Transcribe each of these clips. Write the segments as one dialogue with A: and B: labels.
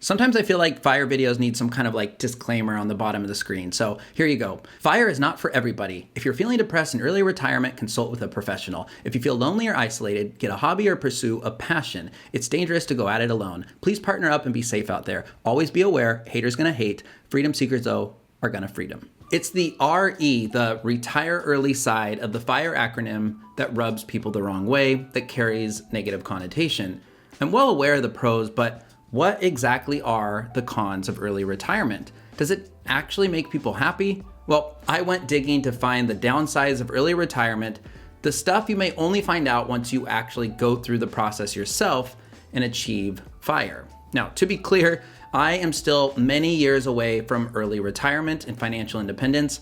A: Sometimes I feel like FIRE videos need some kind of like disclaimer on the bottom of the screen. So here you go. FIRE is not for everybody. If you're feeling depressed in early retirement, consult with a professional. If you feel lonely or isolated, get a hobby or pursue a passion. It's dangerous to go at it alone. Please partner up and be safe out there. Always be aware, haters gonna hate. Freedom seekers though are gonna freedom. It's the RE, the retire early side of the FIRE acronym that rubs people the wrong way, that carries negative connotation. I'm well aware of the pros, but what exactly are the cons of early retirement? Does it actually make people happy? Well, I went digging to find the downsides of early retirement, the stuff you may only find out once you actually go through the process yourself and achieve FIRE. Now, to be clear, I am still many years away from early retirement and financial independence.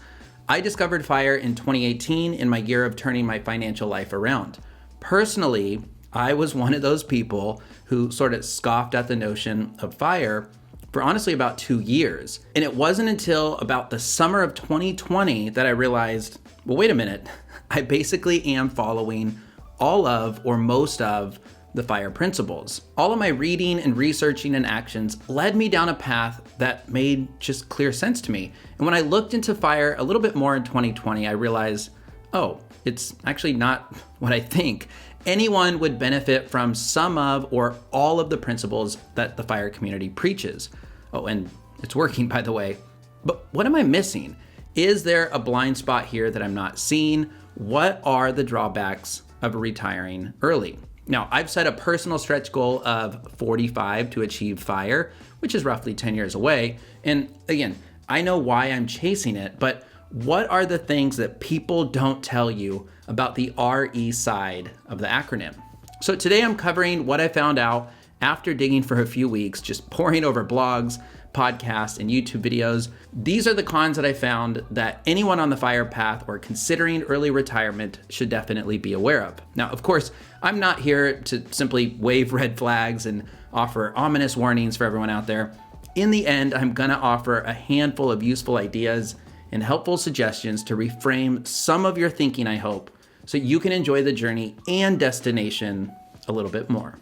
A: I discovered FIRE in 2018 in my year of turning my financial life around. Personally, I was one of those people who sort of scoffed at the notion of FIRE for honestly about 2 years. And it wasn't until about the summer of 2020 that I realized, well, wait a minute, I basically am following all of or most of the FIRE principles. All of my reading and researching and actions led me down a path that made just clear sense to me. And when I looked into FIRE a little bit more in 2020, I realized, oh, it's actually not what I think. Anyone would benefit from some of or all of the principles that the FIRE community preaches. Oh, and it's working, by the way. But what am I missing? Is there a blind spot here that I'm not seeing? What are the drawbacks of retiring early? Now, I've set a personal stretch goal of 45 to achieve FIRE, which is roughly 10 years away. And again, I know why I'm chasing it, but what are the things that people don't tell you about the RE side of the acronym? So today I'm covering what I found out after digging for a few weeks, just poring over blogs, podcasts, and YouTube videos. These are the cons that I found that anyone on the FIRE path or considering early retirement should definitely be aware of. Now, of course, I'm not here to simply wave red flags and offer ominous warnings for everyone out there. In the end, I'm gonna offer a handful of useful ideas and helpful suggestions to reframe some of your thinking, I hope, so you can enjoy the journey and destination a little bit more.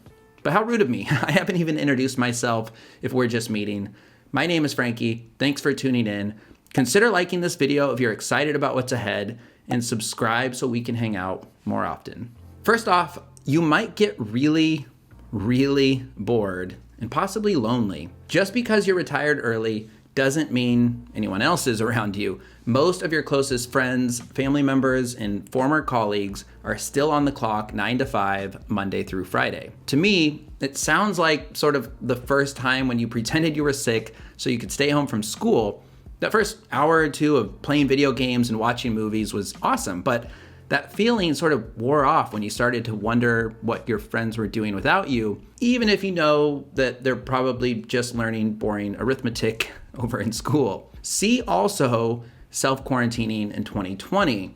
A: But how rude of me. I haven't even introduced myself if we're just meeting. My name is Frankie. Thanks for tuning in. Consider liking this video if you're excited about what's ahead, and subscribe so we can hang out more often. First off, you might get really, really bored and possibly lonely. Just because you're retired early doesn't mean anyone else is around you. Most of your closest friends, family members, and former colleagues are still on the clock 9 to 5, Monday through Friday. To me, it sounds like sort of the first time when you pretended you were sick so you could stay home from school. That first hour or two of playing video games and watching movies was awesome, but that feeling sort of wore off when you started to wonder what your friends were doing without you, even if you know that they're probably just learning boring arithmetic over in school. See also self-quarantining in 2020.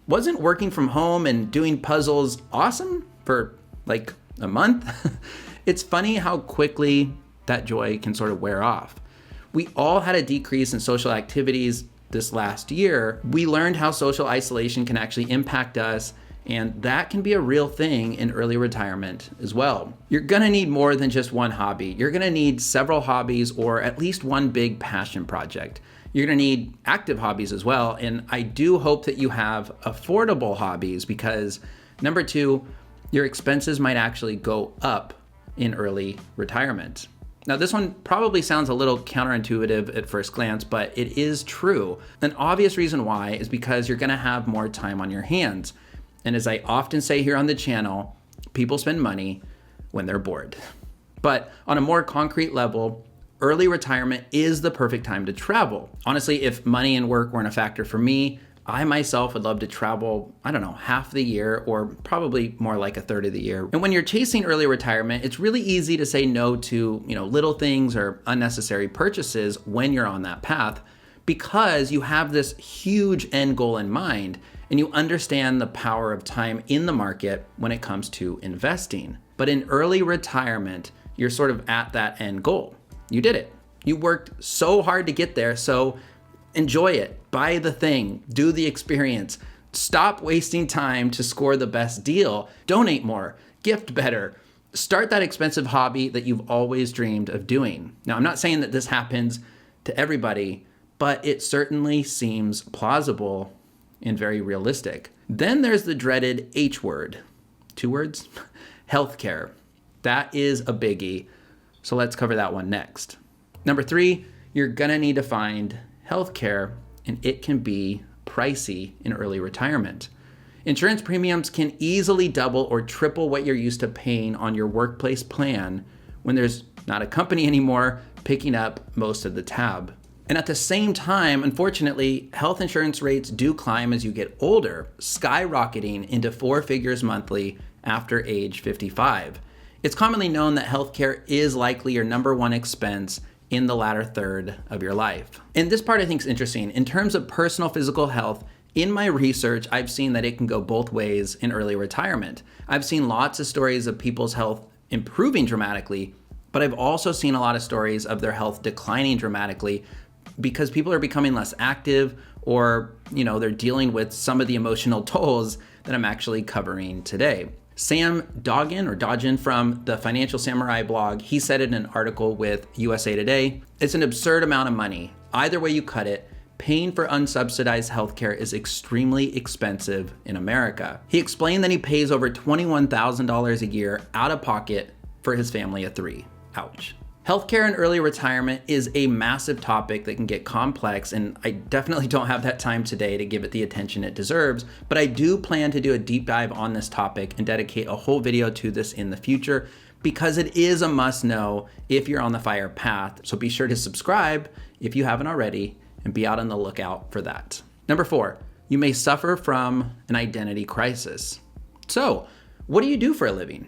A: Wasn't working from home and doing puzzles awesome for like a month? It's funny how quickly that joy can sort of wear off. We all had a decrease in social activities this last year. We learned how social isolation can actually impact us, and that can be a real thing in early retirement as well. You're gonna need more than just one hobby. You're gonna need several hobbies or at least one big passion project. You're gonna need active hobbies as well, and I do hope that you have affordable hobbies because number two, your expenses might actually go up in early retirement. Now, this one probably sounds a little counterintuitive at first glance, but it is true. An obvious reason why is because you're gonna have more time on your hands. And as I often say here on the channel, people spend money when they're bored. But on a more concrete level, early retirement is the perfect time to travel. Honestly, if money and work weren't a factor for me, I myself would love to travel, I don't know, half the year or probably more like a third of the year. And when you're chasing early retirement, it's really easy to say no to, little things or unnecessary purchases when you're on that path because you have this huge end goal in mind and you understand the power of time in the market when it comes to investing. But in early retirement, you're sort of at that end goal. You did it. You worked so hard to get there, so enjoy it. Buy the thing. Do the experience. Stop wasting time to score the best deal. Donate more. Gift better. Start that expensive hobby that you've always dreamed of doing. Now, I'm not saying that this happens to everybody, but it certainly seems plausible and very realistic. Then there's the dreaded H word. 2 words? Healthcare. That is a biggie. So let's cover that one next. Number 3, you're gonna need to find healthcare, and it can be pricey in early retirement. Insurance premiums can easily double or triple what you're used to paying on your workplace plan when there's not a company anymore picking up most of the tab. And at the same time, unfortunately, health insurance rates do climb as you get older, skyrocketing into 4 figures monthly after age 55. It's commonly known that healthcare is likely your number 1 expense in the latter third of your life. And this part I think is interesting. In terms of personal physical health, in my research, I've seen that it can go both ways in early retirement. I've seen lots of stories of people's health improving dramatically, but I've also seen a lot of stories of their health declining dramatically because people are becoming less active, or they're dealing with some of the emotional tolls that I'm actually covering today. Sam Dodgen from the Financial Samurai blog, he said in an article with USA Today, "It's an absurd amount of money. Either way you cut it, paying for unsubsidized healthcare is extremely expensive in America." He explained that he pays over $21,000 a year out of pocket for his family of 3. Ouch. Healthcare in early retirement is a massive topic that can get complex, and I definitely don't have that time today to give it the attention it deserves, but I do plan to do a deep dive on this topic and dedicate a whole video to this in the future because it is a must know if you're on the FIRE path. So be sure to subscribe if you haven't already and be out on the lookout for that. Number 4, you may suffer from an identity crisis. So, what do you do for a living?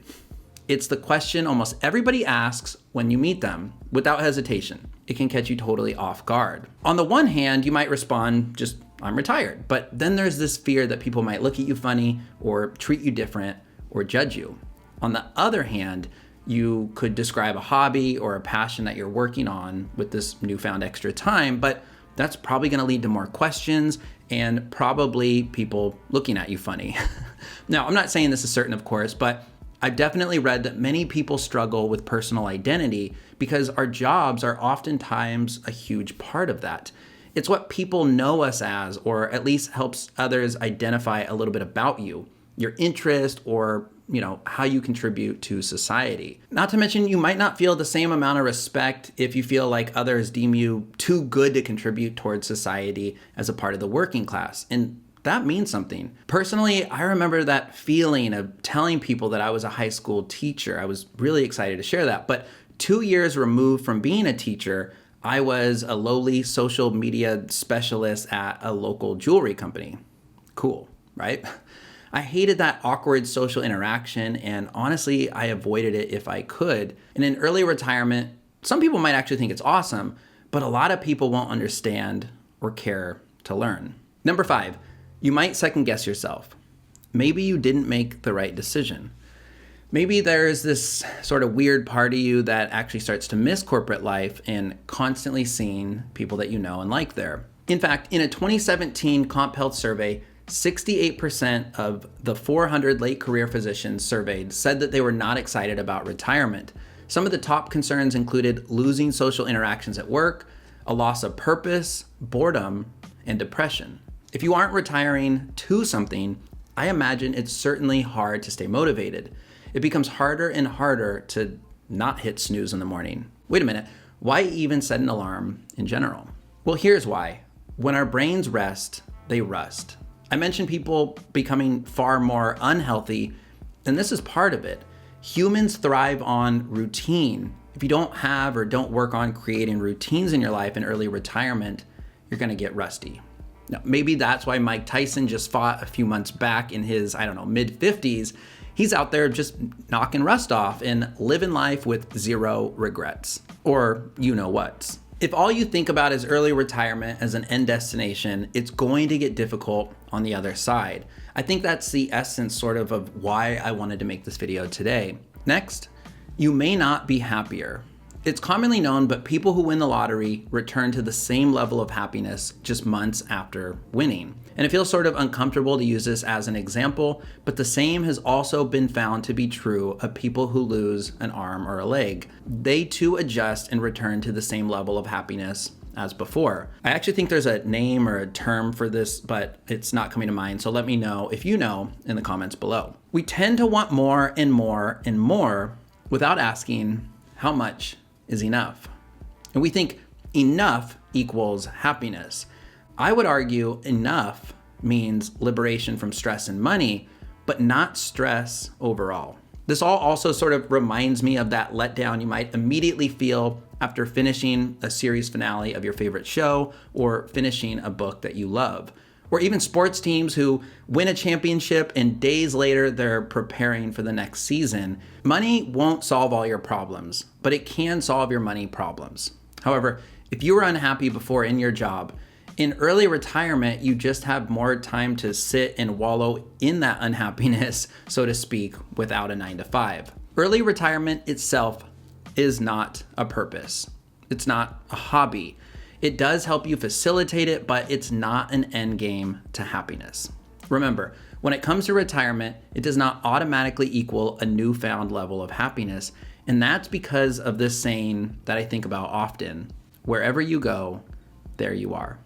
A: It's the question almost everybody asks when you meet them without hesitation. It can catch you totally off guard. On the one hand, you might respond, just, I'm retired. But then there's this fear that people might look at you funny or treat you different or judge you. On the other hand, you could describe a hobby or a passion that you're working on with this newfound extra time, but that's probably gonna lead to more questions and probably people looking at you funny. Now, I'm not saying this is certain, of course, but I've definitely read that many people struggle with personal identity because our jobs are oftentimes a huge part of that. It's what people know us as, or at least helps others identify a little bit about you, your interest, or how you contribute to society. Not to mention, you might not feel the same amount of respect if you feel like others deem you too good to contribute towards society as a part of the working class. And that means something. Personally, I remember that feeling of telling people that I was a high school teacher. I was really excited to share that. But 2 years removed from being a teacher, I was a lowly social media specialist at a local jewelry company. Cool, right? I hated that awkward social interaction, and honestly, I avoided it if I could. And in early retirement, some people might actually think it's awesome, but a lot of people won't understand or care to learn. Number 5, you might second guess yourself. Maybe you didn't make the right decision. Maybe there's this sort of weird part of you that actually starts to miss corporate life and constantly seeing people that you know and like there. In fact, in a 2017 Comp Health survey, 68% of the 400 late career physicians surveyed said that they were not excited about retirement. Some of the top concerns included losing social interactions at work, a loss of purpose, boredom, and depression. If you aren't retiring to something, I imagine it's certainly hard to stay motivated. It becomes harder and harder to not hit snooze in the morning. Wait a minute, why even set an alarm in general? Well, here's why. When our brains rest, they rust. I mentioned people becoming far more unhealthy, and this is part of it. Humans thrive on routine. If you don't have or don't work on creating routines in your life in early retirement, you're gonna get rusty. Now, maybe that's why Mike Tyson just fought a few months back in his, mid-50s. He's out there just knocking rust off and living life with 0 regrets. Or you know what. If all you think about is early retirement as an end destination, it's going to get difficult on the other side. I think that's the essence of why I wanted to make this video today. Next, you may not be happier. It's commonly known, but people who win the lottery return to the same level of happiness just months after winning. And it feels sort of uncomfortable to use this as an example, but the same has also been found to be true of people who lose an arm or a leg. They too adjust and return to the same level of happiness as before. I actually think there's a name or a term for this, but it's not coming to mind. So let me know if you know in the comments below. We tend to want more and more and more without asking how much is enough. And we think enough equals happiness. I would argue enough means liberation from stress and money, but not stress overall. This all also sort of reminds me of that letdown you might immediately feel after finishing a series finale of your favorite show or finishing a book that you love. Or even sports teams who win a championship and days later they're preparing for the next season. Money won't solve all your problems, but it can solve your money problems. However, if you were unhappy before in your job, in early retirement, you just have more time to sit and wallow in that unhappiness, so to speak, without a 9-to-5. Early retirement itself is not a purpose. It's not a hobby. It does help you facilitate it, but it's not an end game to happiness. Remember, when it comes to retirement, it does not automatically equal a newfound level of happiness. And that's because of this saying that I think about often: wherever you go, there you are.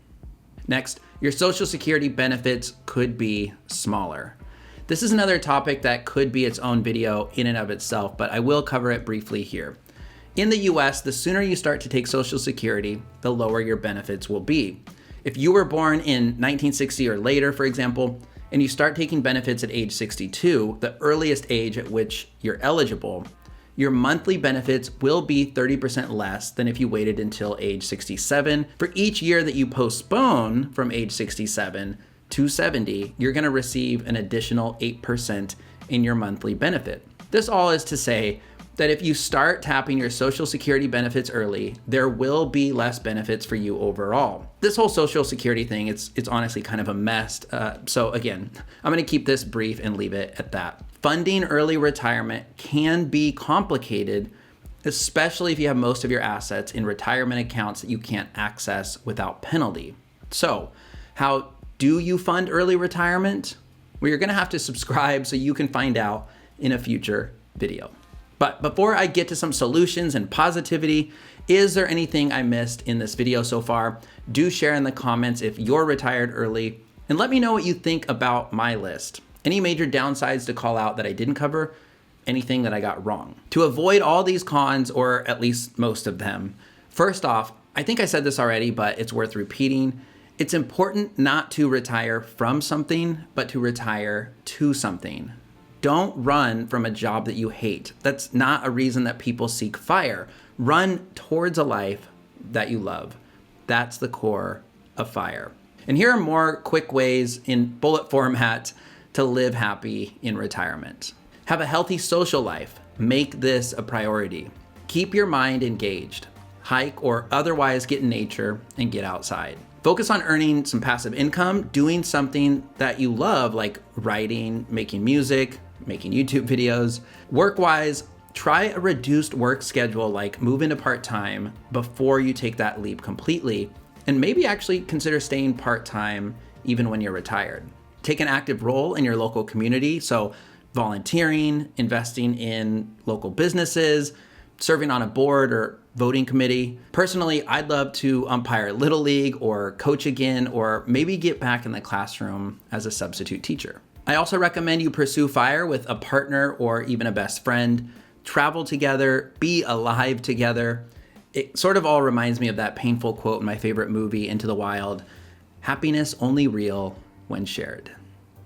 A: Next, your Social Security benefits could be smaller. This is another topic that could be its own video in and of itself, but I will cover it briefly here. In the US, the sooner you start to take Social Security, the lower your benefits will be. If you were born in 1960 or later, for example, and you start taking benefits at age 62, the earliest age at which you're eligible, your monthly benefits will be 30% less than if you waited until age 67. For each year that you postpone from age 67 to 70, you're going to receive an additional 8% in your monthly benefit. This all is to say that if you start tapping your Social Security benefits early, there will be less benefits for you overall. This whole Social Security thing, it's honestly kind of a mess. So again, I'm going to keep this brief and leave it at that. Funding early retirement can be complicated, especially if you have most of your assets in retirement accounts that you can't access without penalty. So how do you fund early retirement? Well, you're going to have to subscribe so you can find out in a future video. But before I get to some solutions and positivity, is there anything I missed in this video so far? Do share in the comments if you're retired early, and let me know what you think about my list. Any major downsides to call out that I didn't cover? Anything that I got wrong? To avoid all these cons, or at least most of them, first off, I think I said this already, but it's worth repeating. It's important not to retire from something, but to retire to something. Don't run from a job that you hate. That's not a reason that people seek FIRE. Run towards a life that you love. That's the core of FIRE. And here are more quick ways in bullet format to live happy in retirement. Have a healthy social life. Make this a priority. Keep your mind engaged. Hike or otherwise get in nature and get outside. Focus on earning some passive income, doing something that you love, like writing, making music, making YouTube videos. Work-wise, try a reduced work schedule, like move into part-time before you take that leap completely, and maybe actually consider staying part-time even when you're retired. Take an active role in your local community, so volunteering, investing in local businesses, serving on a board or voting committee. Personally, I'd love to umpire Little League or coach again, or maybe get back in the classroom as a substitute teacher. I also recommend you pursue FIRE with a partner or even a best friend. Travel together, be alive together. It sort of all reminds me of that painful quote in my favorite movie, Into the Wild: happiness only real when shared.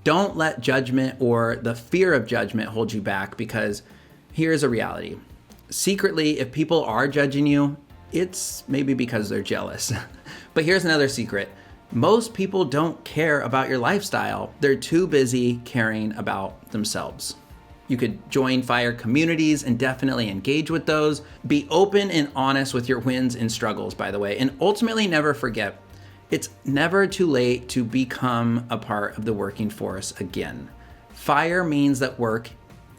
A: Don't let judgment or the fear of judgment hold you back, because here's a reality. Secretly, if people are judging you, it's maybe because they're jealous. But here's another secret. Most people don't care about your lifestyle. They're too busy caring about themselves. You could join FIRE communities and definitely engage with those. Be open and honest with your wins and struggles, by the way. And ultimately, never forget, it's never too late to become a part of the working force again. FIRE means that work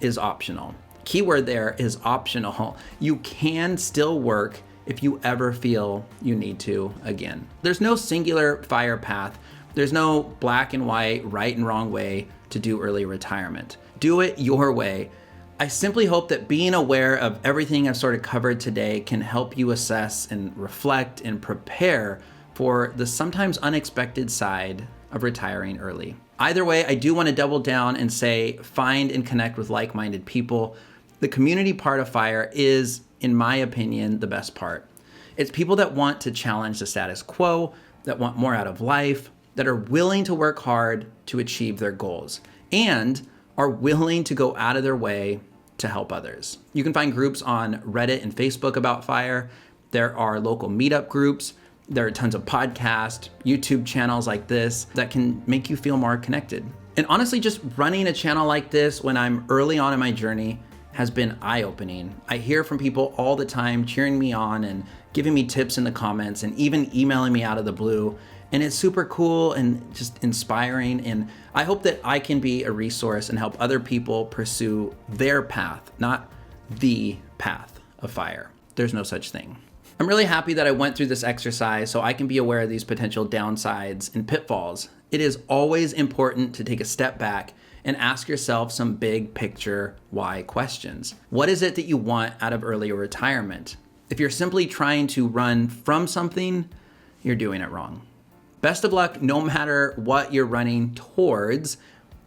A: is optional. Keyword there is optional. You can still work if you ever feel you need to again. There's no singular FIRE path. There's no black and white, right and wrong way to do early retirement. Do it your way. I simply hope that being aware of everything I've sort of covered today can help you assess and reflect and prepare for the sometimes unexpected side of retiring early. Either way, I do want to double down and say, find and connect with like-minded people. The community part of FIRE is, in my opinion, the best part. It's people that want to challenge the status quo, that want more out of life, that are willing to work hard to achieve their goals, and are willing to go out of their way to help others. You can find groups on Reddit and Facebook about FIRE. There are local meetup groups. There are tons of podcasts, YouTube channels like this that can make you feel more connected. And honestly, just running a channel like this when I'm early on in my journey has been eye-opening. I hear from people all the time cheering me on and giving me tips in the comments and even emailing me out of the blue. And it's super cool and just inspiring. And I hope that I can be a resource and help other people pursue their path, not the path of FIRE. There's no such thing. I'm really happy that I went through this exercise so I can be aware of these potential downsides and pitfalls. It is always important to take a step back and ask yourself some big picture why questions. What is it that you want out of early retirement? If you're simply trying to run from something, you're doing it wrong. Best of luck no matter what you're running towards.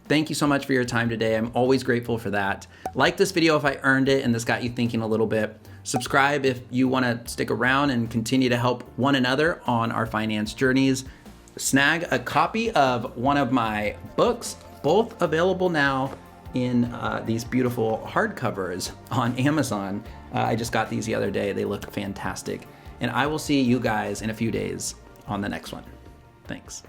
A: Thank you so much for your time today. I'm always grateful for that. Like this video if I earned it and this got you thinking a little bit. Subscribe if you want to stick around and continue to help one another on our finance journeys. Snag a copy of one of my books, both available now in these beautiful hardcovers on Amazon. I just got these the other day. They look fantastic. And I will see you guys in a few days on the next one. Thanks.